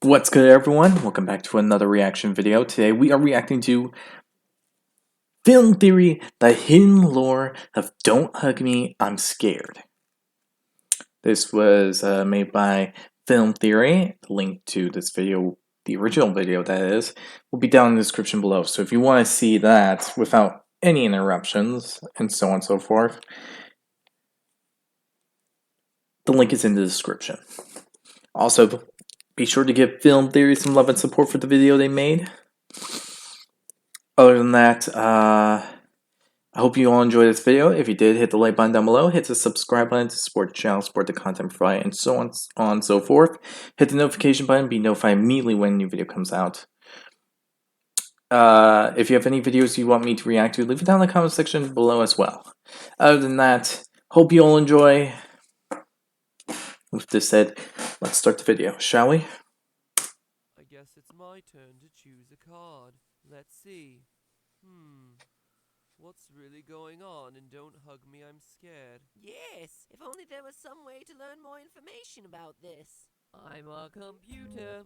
What's good, everyone? Welcome back to another reaction video. Today we are reacting to Film Theory, The Hidden Lore of Don't Hug Me, I'm Scared. This was made by Film Theory. The link to this video, the original video that is, will be down in the description below. So if you want to see that without any interruptions and so on and so forth, the link is in the description. Also, be sure to give Film Theory some love and support for the video they made. Other than that, I hope you all enjoyed this video. If you did, hit the like button down below, hit the subscribe button to support the channel, support the content provided, and so on and so forth. Hit the notification button, be notified immediately when a new video comes out. If you have any videos you want me to react to, leave it down in the comment section below as well. Other than that, hope you all enjoy. With this said, let's start the video, shall we? I guess it's my turn to choose a card. Let's see. What's really going on in Don't Hug Me, I'm Scared? Yes, if only there was some way to learn more information about this. I'm a computer.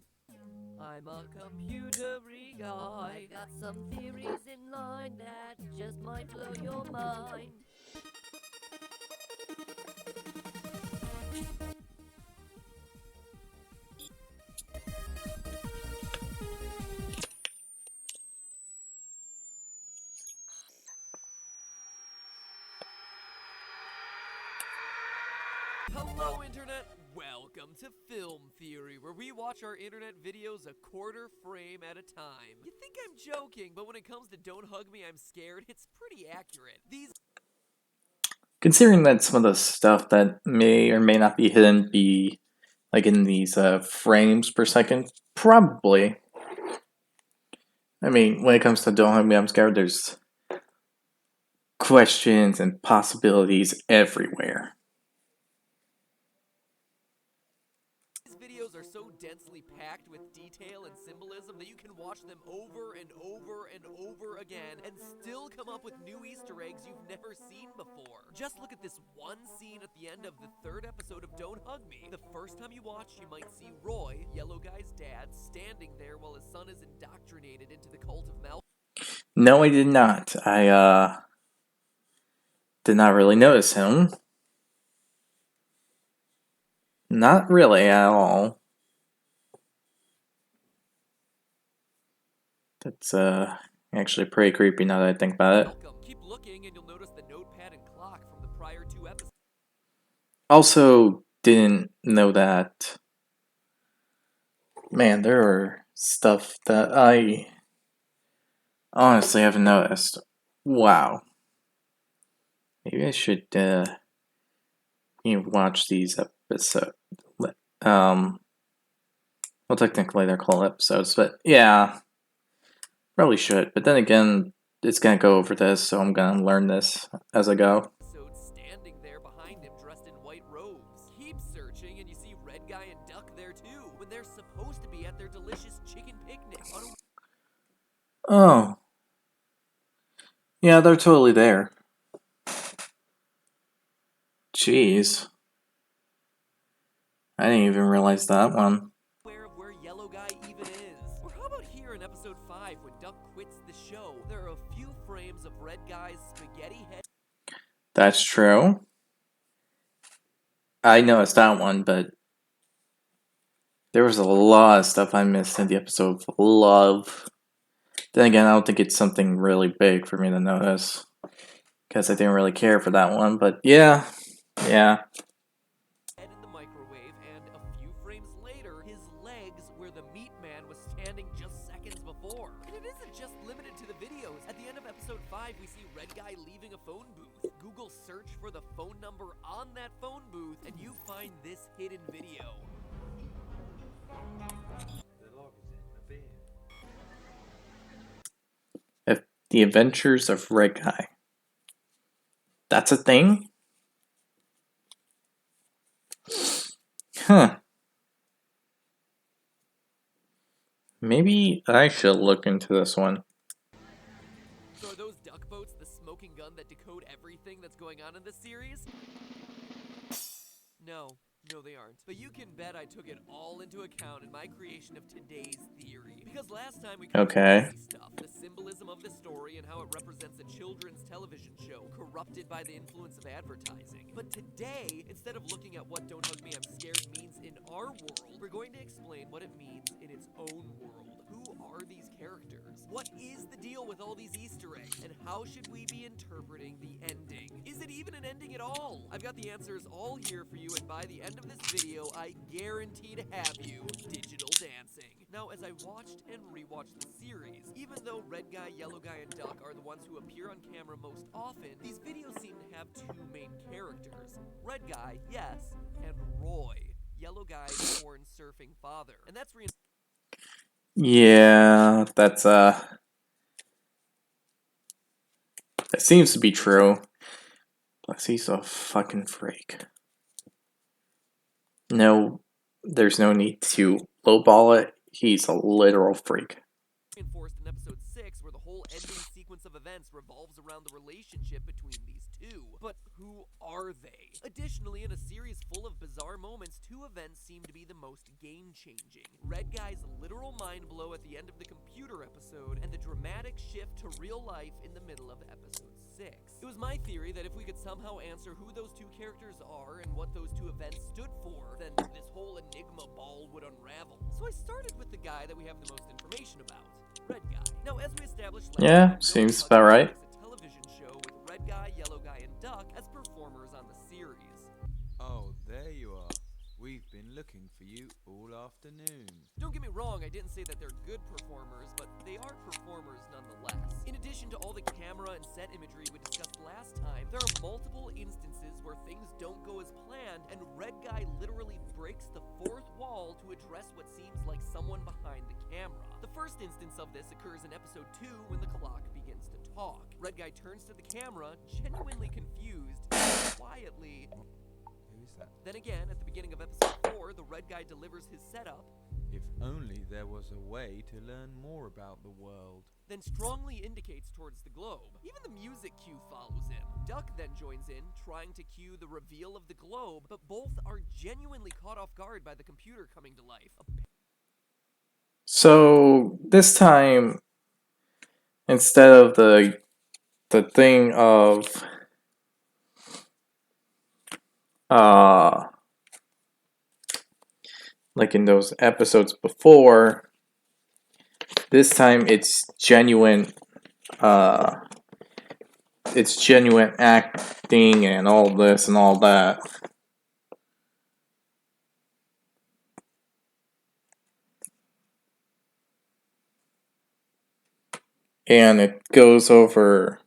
I'm a computer-y guy. I got some theories in line that just might blow your mind. Hello, Internet! Welcome to Film Theory, where we watch our internet videos a quarter frame at a time. You think I'm joking, but when it comes to Don't Hug Me, I'm Scared, it's pretty accurate. Considering that some of the stuff that may or may not be hidden be like in these frames per second, probably. I mean, when it comes to Don't Hug Me, I'm Scared, there's questions and possibilities everywhere. Videos are so densely packed with detail and symbolism that you can watch them over and over and over again and still come up with new Easter eggs you've never seen before. Just look at this one scene at the end of the third episode of Don't Hug Me. The first time you watch, you might see Roy, Yellow Guy's dad, standing there while his son is indoctrinated into the cult of Mal. No, I did not. I did not really notice him. Not really at all. That's actually pretty creepy now that I think about it. Welcome. Keep looking and you'll notice the notepad and clock from the prior two episodes. Also, didn't know that. Man, there are stuff that I honestly haven't noticed. Wow. Maybe I should watch these episodes. Well, technically they're called episodes, but yeah, probably should. But then again, it's gonna go over this, so I'm gonna learn this as I go. Standing there behind him, dressed in white robes. Keep searching, and you see Red Guy and Duck there too, when they're supposed to be at their delicious chicken picnic. Oh, yeah, they're totally there. Jeez. I didn't even realize that one. Aware of where Yellow Guy even is. Or how about here in episode 5 when Duck quits the show? There are a few frames of Red Guy's spaghetti head. That's true. I noticed that one, but there was a lot of stuff I missed in the episode of Love. Then again, I don't think it's something really big for me to notice, because I didn't really care for that one, but yeah. In the microwave, and a few frames later, his legs where the meat man was standing just seconds before. And it isn't just limited to the videos. At the end of episode 5, we see Red Guy leaving a phone booth. Google search for the phone number on that phone booth, and you find this hidden video. The Adventures of Red Guy. That's a thing? Huh. Maybe I should look into this one. So are those duck boats the smoking gun that decode everything that's going on in this series? No, No, they aren't. But you can bet I took it all into account in my creation of today's theory. Because last time we covered Okay. the easy stuff, the symbolism of the story and how it represents a children's television show corrupted by the influence of advertising. But today, instead of looking at what Don't Hug Me, I'm Scared means in our world, we're going to explain what it means in its own world. Who are these characters? What is the deal with all these Easter eggs? And how should we be interpreting the ending? Is it even an ending at all? I've got the answers all here for you, and by the end of this video, I guarantee to have you digital dancing. Now, as I watched and rewatched the series, even though Red Guy, Yellow Guy, and Duck are the ones who appear on camera most often, these videos seem to have two main characters. Red Guy, yes, and Roy, Yellow Guy's porn surfing father. And that's Yeah, that seems to be true. Plus, he's a fucking freak. No, there's no need to lowball it. He's a literal freak. reinforced in episode 6, where the whole ending sequence of events revolves around the relationship between these two. But who are they? Additionally, in a series full of bizarre moments, two events seem to be the most game-changing. Red Guy's literal mind blow at the end of the computer episode, and the dramatic shift to real life in the middle of episode 6. It was my theory that if we could somehow answer who those two characters are and what those two events stood for, then this whole enigma ball would unravel. So I started with the guy that we have the most information about. Red Guy. Now, as we established last Yeah, time, seems Don't Hug about Me right. is a television show with Red Guy, Yellow Guy, and Duck as performers on the series. Oh, there you are. We've been looking for you all afternoon. Don't get me wrong, I didn't say that they're good performers, but they are performers nonetheless. In addition to all the camera and set imagery we discussed last time, there are multiple instances where things don't go as planned, and Red Guy literally breaks the fourth wall to address what seems like someone behind the camera. The first instance of this occurs in episode 2 when the clock begins to talk. Red Guy turns to the camera, genuinely confused, and quietly. Who is that? Then again, at the beginning of episode 4, the Red Guy delivers his setup, If only there was a way to learn more about the world. then strongly indicates towards the globe. Even the music cue follows him. Duck then joins in, trying to cue the reveal of the globe, but both are genuinely caught off guard by the computer coming to life. So this time, instead of the thing of like in those episodes before, this time it's genuine acting and all this and all that. And it goes over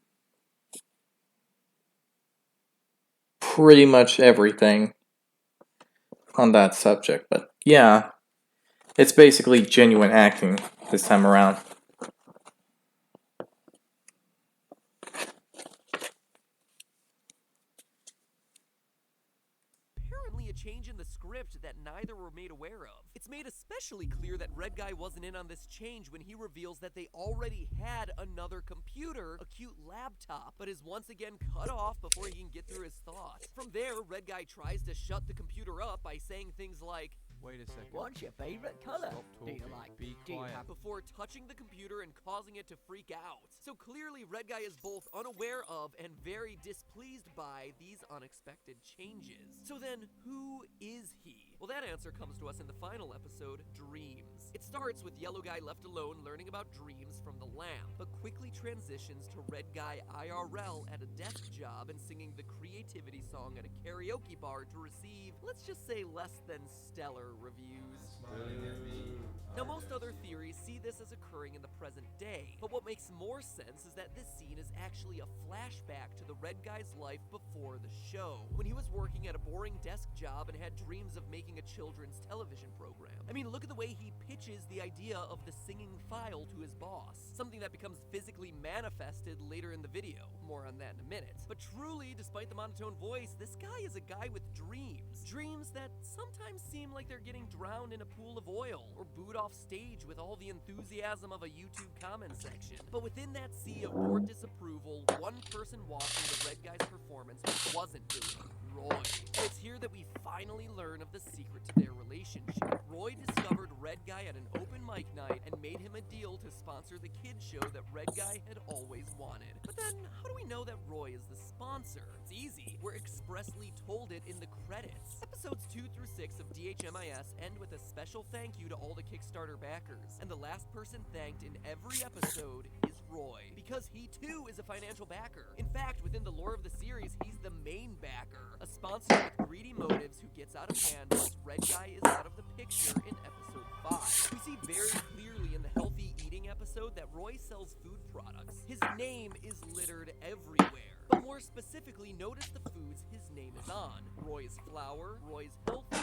pretty much everything on that subject. But yeah, it's basically genuine acting this time around. Apparently a change in the script that neither were made aware of. It's made especially clear that Red Guy wasn't in on this change when he reveals that they already had another computer, a cute laptop, but is once again cut off before he can get through his thoughts. From there, Red Guy tries to shut the computer up by saying things like, Wait a second. What's your favorite color? Stop Do you talking. like? Be do you quiet. have before touching the computer and causing it to freak out. So clearly, Red Guy is both unaware of and very displeased by these unexpected changes. So then, who is he? Well, that answer comes to us in the final episode, Dreams. It starts with Yellow Guy left alone learning about dreams from the lamp, but quickly transitions to Red Guy IRL at a desk job and singing the Creativity song at a karaoke bar to receive, let's just say, less than stellar reviews. Now, most other theories see this as occurring in the present day, but what makes more sense is that this scene is actually a flashback to the Red Guy's life before the show, when he was working at a boring desk job and had dreams of making a children's television program. I mean, look at the way he pitches the idea of the singing file to his boss, something that becomes physically manifested later in the video. More on that in a minute. But truly, despite the monotone voice, this guy is a guy with dreams. Dreams that sometimes seem like they're getting drowned in a pool of oil, or booed off stage with all the enthusiasm of a YouTube comment section. But within that sea of roar disapproval, one person watching the Red Guy's performance wasn't doing Roy. And it's here that we finally learn of the secret to their relationship. Roy discovered Red Guy at an open mic night and made him a deal to sponsor the kids show that Red Guy had always wanted. But then, how do we know that Roy is the sponsor? It's easy. We're expressly told it in the credits. Episodes 2 through 6 of DHMIS end with a special thank you to all the Kickstarter backers, and the last person thanked in every episode is Roy, because he too is a financial backer. In fact, within the lore of the series, he's the main backer, a sponsor with greedy motives who gets out of hand once Red Guy is out of the picture in episode 5. We see very clearly in the healthy eating episode that Roy sells food products. His name is littered everywhere. But more specifically, notice the foods his name is on. Roy's Flour, Roy's Healthy,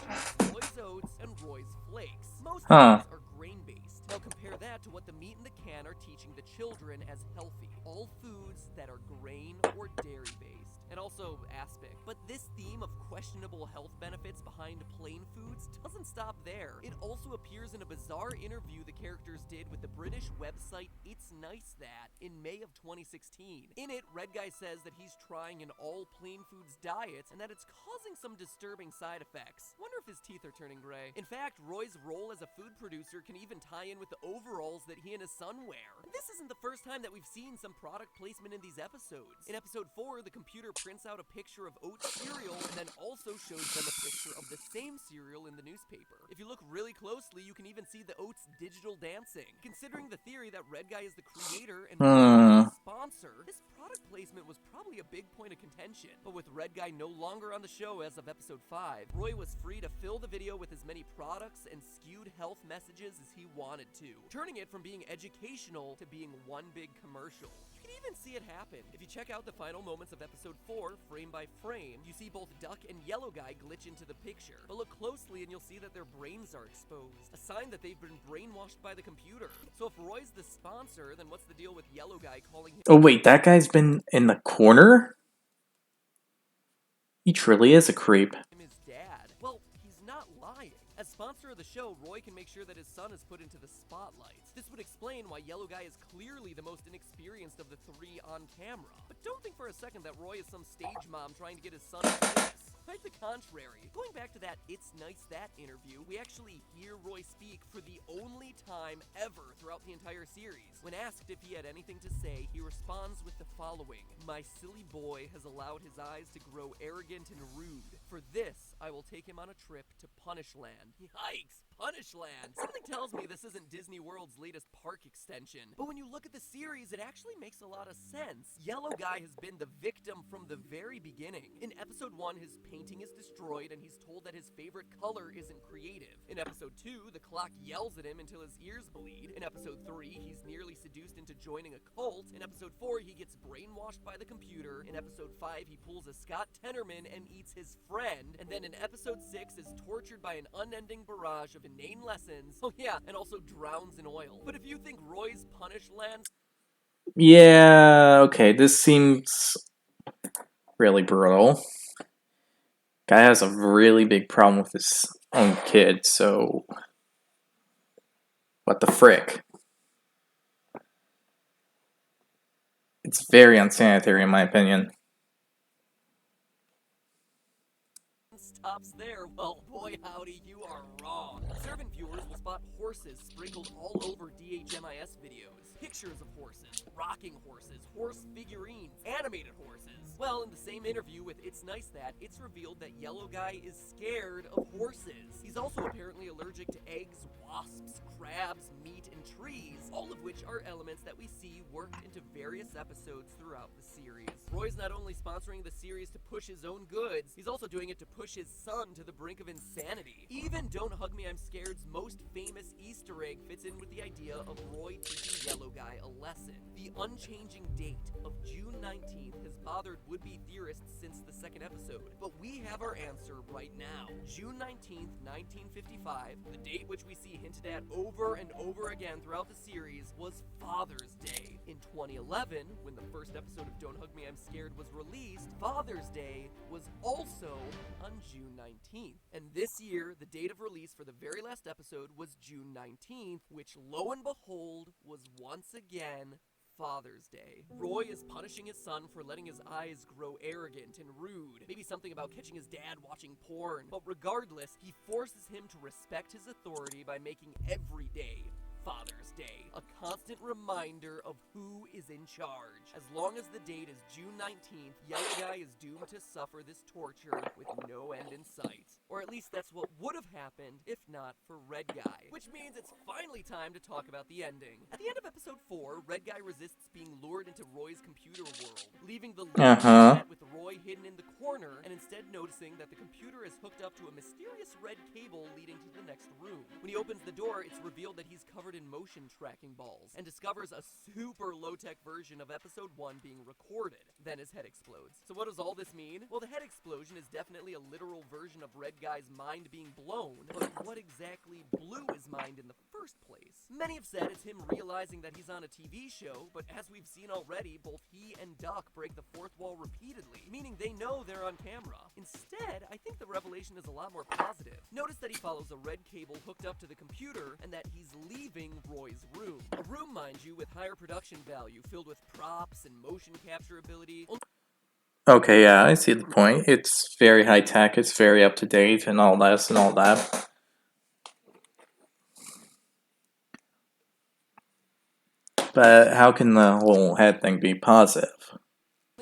Roy's Oats, and Roy's Flakes. Most of these are grain-based. Now compare that to what the meat in the can are teaching the children as healthy. All foods that are grain or dairy-based. And also aspic. But this theme of questionable health benefits behind plain foods doesn't stop there. It also appears in a bizarre interview the characters did with the British website It's Nice That in May of 2016. In it, Red Guy says that he's trying an all plain foods diet and that it's causing some disturbing side effects. Wonder if his teeth are turning gray. In fact, Roy's role as a food producer can even tie in with the overalls that he and his son wear. And this isn't the first time that we've seen some product placement in these episodes. In episode 4, the computer prints out a picture of oat cereal and then also shows them a picture of the same cereal in the newspaper. If you look really closely, you can even see the oats digital dancing. Considering the theory that Red Guy is the creator and the sponsor, this product placement was probably a big point of contention. But with Red Guy no longer on the show as of episode 5, Roy was free to fill the video with as many products and skewed health messages as he wanted to, turning it from being educational to being one big commercial. You can even see it happen. If you check out the final moments of episode 4, frame by frame, you see both Duck and Yellow Guy glitch into the picture. But look closely and you'll see that their brains are exposed, a sign that they've been brainwashed by the computer. So if Roy's the sponsor, then what's the deal with Yellow Guy calling him— Oh wait, that guy's been in the corner? He truly is a creep. his dad? Well, he's not lying. As sponsor of the show, Roy can make sure that his son is put into the spotlight. This would explain why Yellow Guy is clearly the most inexperienced of the 3 on camera. But don't think for a second that Roy is some stage mom trying to get his son famous. Quite the contrary. Going back to that It's Nice That interview, we actually hear Roy speak for the only time ever throughout the entire series. When asked if he had anything to say, he responds with the following: "My silly boy has allowed his eyes to grow arrogant and rude. For this, I will take him on a trip to Punishland." Yikes! Punishland! Something tells me this isn't Disney World's latest park extension. But when you look at the series, it actually makes a lot of sense. Yellow Guy has been the victim from the very beginning. In episode 1, his painting is destroyed and he's told that his favorite color isn't creative. In episode 2, the clock yells at him until his ears bleed. In episode 3, he's nearly seduced into joining a cult. In episode 4, he gets brainwashed by the computer. In episode 5, he pulls a Scott Tenorman and eats his friend. And then in episode 6, is tortured by an unending barrage of inane lessons. Oh yeah, and also drowns in oil. But if you think Roy's Punishland— Yeah, okay, this seems really brutal. Guy has a really big problem with his own kid, so what the frick? It's very unsanitary in my opinion. stops there, well, boy howdy, you are wrong. Observant viewers will spot horses sprinkled all over DHMIS videos. Pictures of horses, rocking horses, horse figurines, animated horses. Well, in the same interview with It's Nice That, it's revealed that Yellow Guy is scared of horses. He's also apparently allergic to eggs, wasps, crabs, meat, and trees, all of which are elements that we see worked into various episodes throughout the series. Roy's not only sponsoring the series to push his own goods, he's also doing it to push his son to the brink of insanity. Even Don't Hug Me, I'm Scared's most famous Easter egg fits in with the idea of Roy teaching Yellow Guy a lesson. The unchanging date of June 19th has bothered would-be theorists since the second episode, but we have our answer right now. June 19th, 1955, the date which we see hinted at over and over again throughout the series, was Father's Day. In 2011, when the first episode of Don't Hug Me, I'm Scared was released, Father's Day was also on June 19th. And this year, the date of release for the very last episode was June 19th, which lo and behold was once again Father's Day. Roy is punishing his son for letting his eyes grow arrogant and rude. Maybe something about catching his dad watching porn. But regardless, he forces him to respect his authority by making every day Father's Day, a constant reminder of who is in charge. As long as the date is June 19th, Yellow Guy is doomed to suffer this torture with no end in sight. Or at least that's what would have happened if not for Red Guy. Which means it's finally time to talk about the ending. At the end of episode 4, Red Guy resists being lured into Roy's computer world, leaving the set with Roy hidden in the corner, and instead noticing that the computer is hooked up to a mysterious red cable leading to the next room. When he opens the door, it's revealed that he's covered in motion tracking balls, and discovers a super low-tech version of episode 1 being recorded. Then his head explodes. So what does all this mean? Well, the head explosion is definitely a literal version of Red Guy's mind being blown, but what exactly blew his mind in the first place? Many have said it's him realizing that he's on a TV show, but as we've seen already, both he and Duck break the fourth wall repeatedly, meaning they know they're on camera. Instead, I think the revelation is a lot more positive. Notice that he follows a red cable hooked up to the computer, and that he's leaving Roy's room. A room, mind you, with higher production value, filled with props and motion capture ability. Okay, yeah, I see the point. It's very high tech, it's very up to date, and all this and all that. But how can the whole head thing be positive?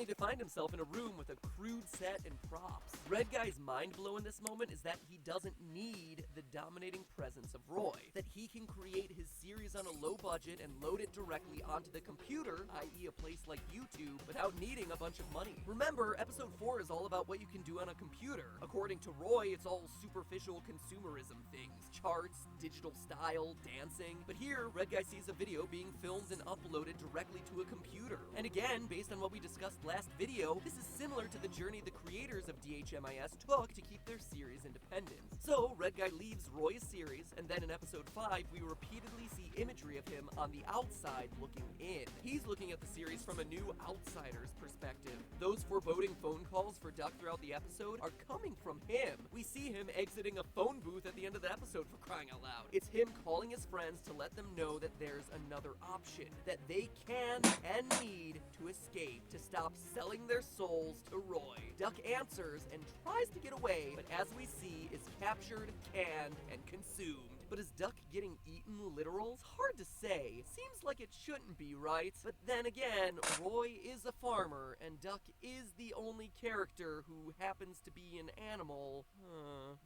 To find himself in a room with a crude set and props. Red Guy's mind blow in this moment is that he doesn't need the dominating presence of Roy, that he can create his series on a low budget and load it directly onto the computer, i.e. a place like YouTube, without needing a bunch of money. Remember, episode 4 is all about what you can do on a computer. According to Roy, it's all superficial consumerism things, charts, digital style, dancing. But here, Red Guy sees a video being filmed and uploaded directly to a computer. And again, based on what we discussed last video, this is similar to the journey the creators of DHMIS took to keep their series independent. So, Red Guy leaves Roy's series, and then in episode 5, we repeatedly see imagery of him on the outside looking in. He's looking at the series from a new outsider's perspective. Those foreboding phone calls for Duck throughout the episode are coming from him. We see him exiting a phone booth at the end of the episode, for crying out loud. It's him calling his friends to let them know that there's another option, that they can and need to escape, to stop selling their souls to Roy. Duck answers and tries to get away, but as we see, is captured, canned, and consumed. But is Duck getting eaten literal? It's hard to say. Seems like it shouldn't be, right? But then again, Roy is a farmer, and Duck is the only character who happens to be an animal.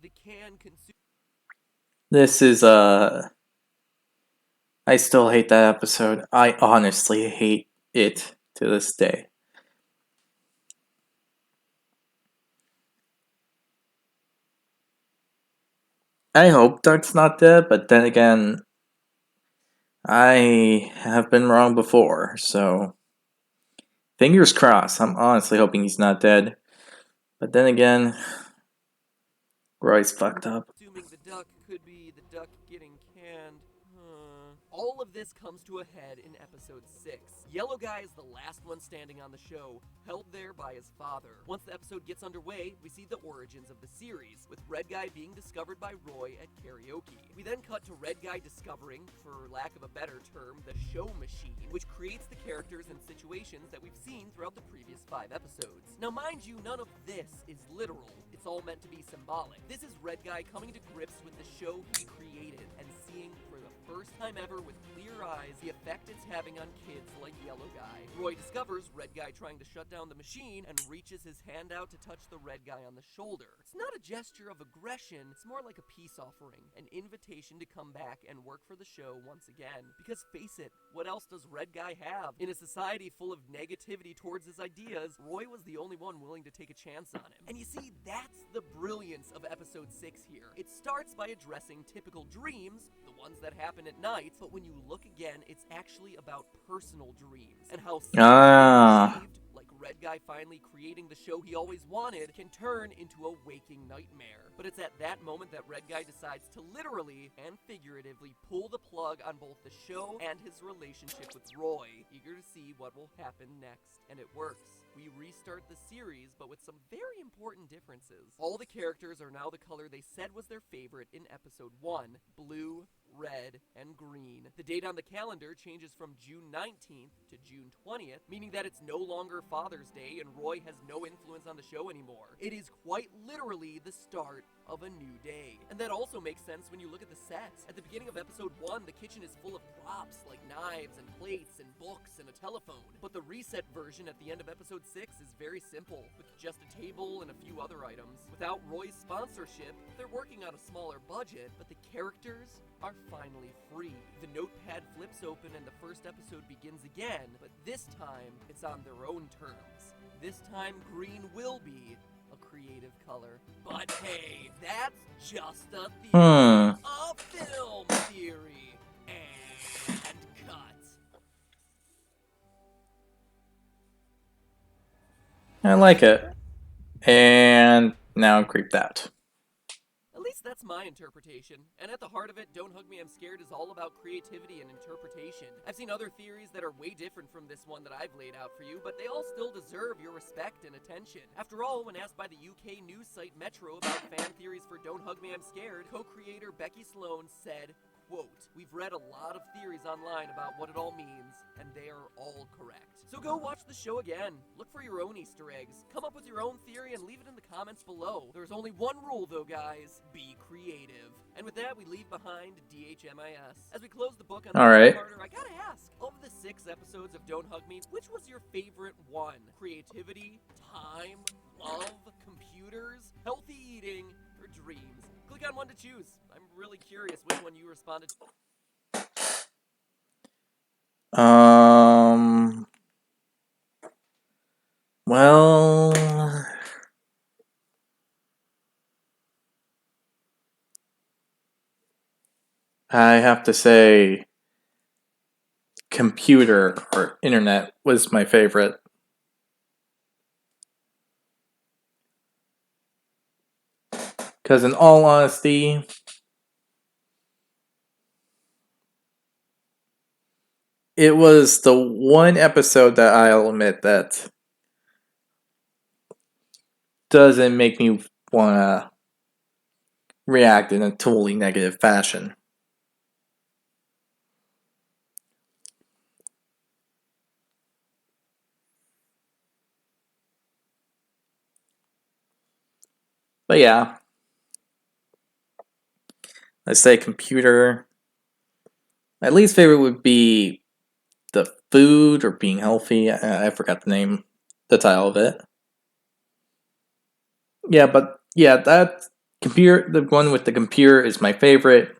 The can consume. This is, I still hate that episode. I honestly hate it to this day. I hope Duck's not dead, but then again, I have been wrong before, so fingers crossed. I'm honestly hoping he's not dead. But then again, Roy's fucked up. Assuming the duck could be the duck getting canned. All of this comes to a head in episode 6. Yellow Guy is the last one standing on the show, held there by his father. Once the episode gets underway, we see the origins of the series, with Red Guy being discovered by Roy at karaoke. We then cut to Red Guy discovering, for lack of a better term, the show machine, which creates the characters and situations that we've seen throughout the previous 5 episodes. Now mind you, none of this is literal. It's all meant to be symbolic. This is Red Guy coming to grips with the show he created and seeing for the first time ever with clear eyes the effect it's having on kids like Yellow Guy. Roy discovers Red Guy trying to shut down the machine and reaches his hand out to touch the Red Guy on the shoulder. It's not a gesture of aggression, it's more like a peace offering, an invitation to come back and work for the show once again. Because face it, what else does Red Guy have? In a society full of negativity towards his ideas, Roy was the only one willing to take a chance on him. And you see, that's the brilliance of episode 6 here. It starts by addressing typical dreams, the ones that happen at night, but when you look again, it's actually about personal dreams, and how achieved, like Red Guy finally creating the show he always wanted, can turn into a waking nightmare. But it's at that moment that Red Guy decides to literally and figuratively pull the plug on both the show and his relationship with Roy, eager to see what will happen next. And it works. We restart the series, but with some very important differences. All the characters are now the color they said was their favorite in episode 1, blue, red, and green. The date on the calendar changes from June 19th to June 20th, meaning that it's no longer Father's Day and Roy has no influence on the show anymore. It is quite literally the start of a new day. And that also makes sense when you look at the sets. At the beginning of episode 1, the kitchen is full of props like knives and plates and books and a telephone. But the reset version at the end of episode 6 is very simple, with just a table and a few other items. Without Roy's sponsorship, they're working on a smaller budget, but the characters are finally free. The notepad flips open and the first episode begins again, but this time it's on their own terms. This time green will be a creative color. But hey, that's just a theory. A film theory. And cut. I like it. And now I'm creeped out. At least that's my interpretation. And at the heart of it, Don't Hug Me, I'm Scared is all about creativity and interpretation. I've seen other theories that are way different from this one that I've laid out for you, but they all still deserve your respect and attention. After all, when asked by the UK news site Metro about fan theories for Don't Hug Me, I'm Scared, co-creator Becky Sloan said, quote, "We've read a lot of theories online about what it all means, and they are all correct. So go watch the show again. Look for your own Easter eggs. Come up with your own theory and leave it in the comments below. There's only one rule though, guys. Be creative." And with that, we leave behind DHMIS. As we close the book on the two-parter, I gotta ask, of the 6 episodes of Don't Hug Me, which was your favorite one? Creativity, time, love, computers, healthy eating, or dreams? Click on one to choose. I'm really curious which one you responded to. Well, I have to say computer or internet was my favorite. Because in all honesty, it was the one episode that I'll admit that doesn't make me want to react in a totally negative fashion. But yeah, I say computer. My least favorite would be the food or being healthy. I forgot the name, the title of it. Yeah, but yeah, that computer, the one with the computer is my favorite.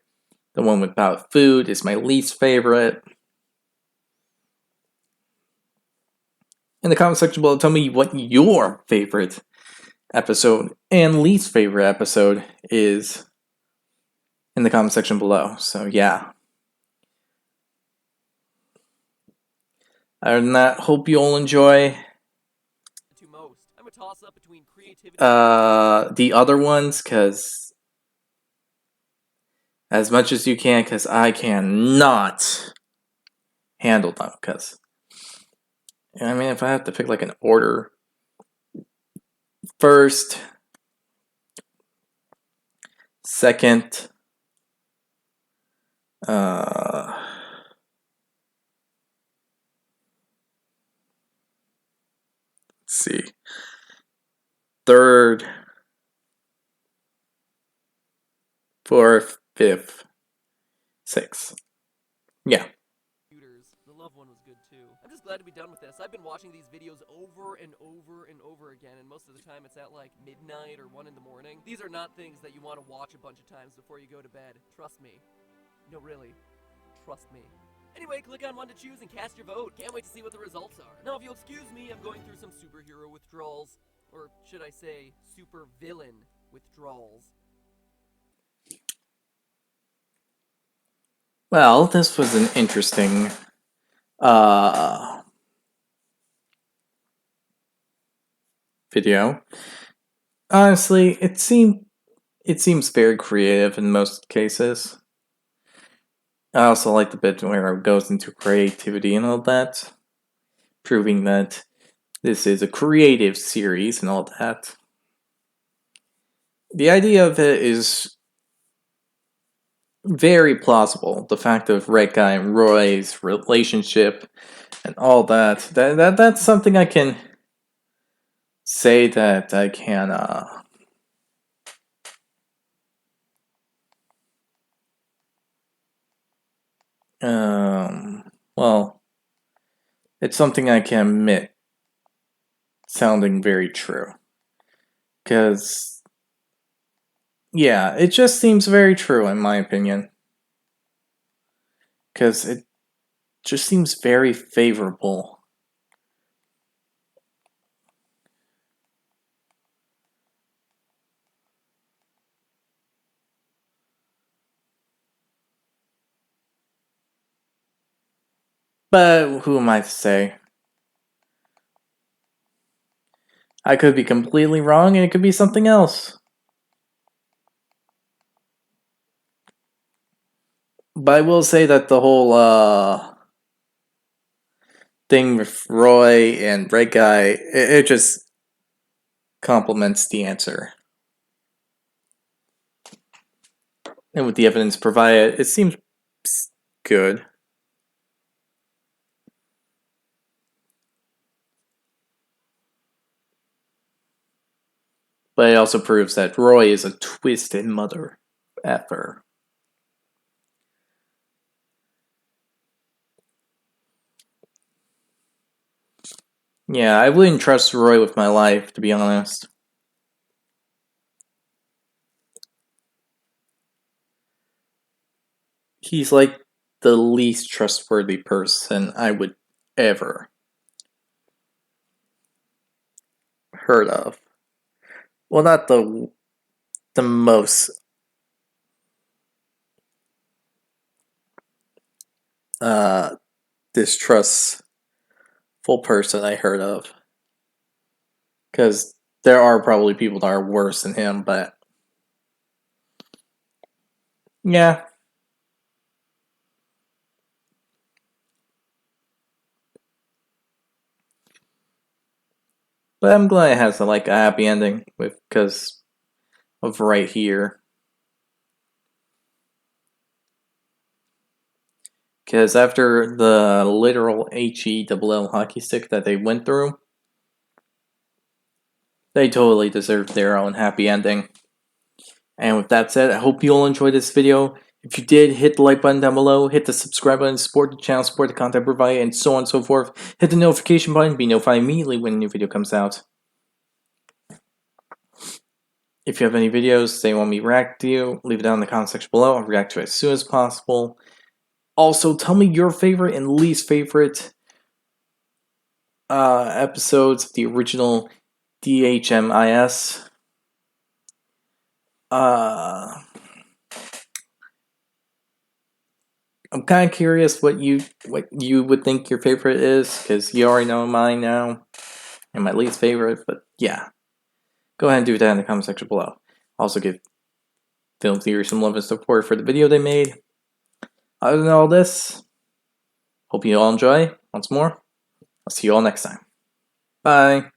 The one about food is my least favorite. In the comment section below, tell me what your favorite episode and least favorite episode is in the comment section below. So yeah. Other than that, hope you all enjoy I'm a toss-up between creativity the other ones, because as much as you can, because I cannot handle them. Because I mean, if I have to pick like an order, first, second, let's see, third, fourth, fifth, sixth. Yeah. The love one was good too. I'm just glad to be done with this. I've been watching these videos over and over and over again, and most of the time it's at like midnight or 1 in the morning. These are not things that you want to watch a bunch of times before you go to bed. Trust me. No, really. Trust me. Anyway, click on one to choose and cast your vote. Can't wait to see what the results are. Now, if you'll excuse me, I'm going through some superhero withdrawals. Or should I say, super villain withdrawals. Well, this was an interesting video. Honestly, it seems very creative in most cases. I also like the bit where it goes into creativity and all that, proving that this is a creative series and all that. The idea of it is very plausible. The fact of Red Guy and Roy's relationship and all that's something I can say that I can well, it's something I can admit sounding very true. Because, yeah, it just seems very true in my opinion. Because it just seems very favorable. But who am I to say? I could be completely wrong and it could be something else. But I will say that the whole thing with Roy and Red Guy, it just complements the answer. And with the evidence provided, it seems good. But it also proves that Roy is a twisted mother effer. Yeah, I wouldn't trust Roy with my life, to be honest. He's like the least trustworthy person I would ever heard of. Well, not the most distrustful person I heard of. Because there are probably people that are worse than him, but yeah. But I'm glad it has a happy ending because of right here. Because after the literal HELL hockey stick that they went through, they totally deserved their own happy ending. And with that said, I hope you all enjoyed this video. If you did, hit the like button down below, hit the subscribe button, support the channel, support the content provided, and so on and so forth. Hit the notification button to be notified immediately when a new video comes out. If you have any videos that you want me to react to, leave it down in the comment section below. I'll react to it as soon as possible. Also, tell me your favorite and least favorite episodes of the original DHMIS. I'm kind of curious what you would think your favorite is, because you already know mine now, and my least favorite. But yeah, go ahead and do that in the comment section below. Also, give Film Theory some love and support for the video they made. Other than all this, hope you all enjoy. Once more, I'll see you all next time. Bye.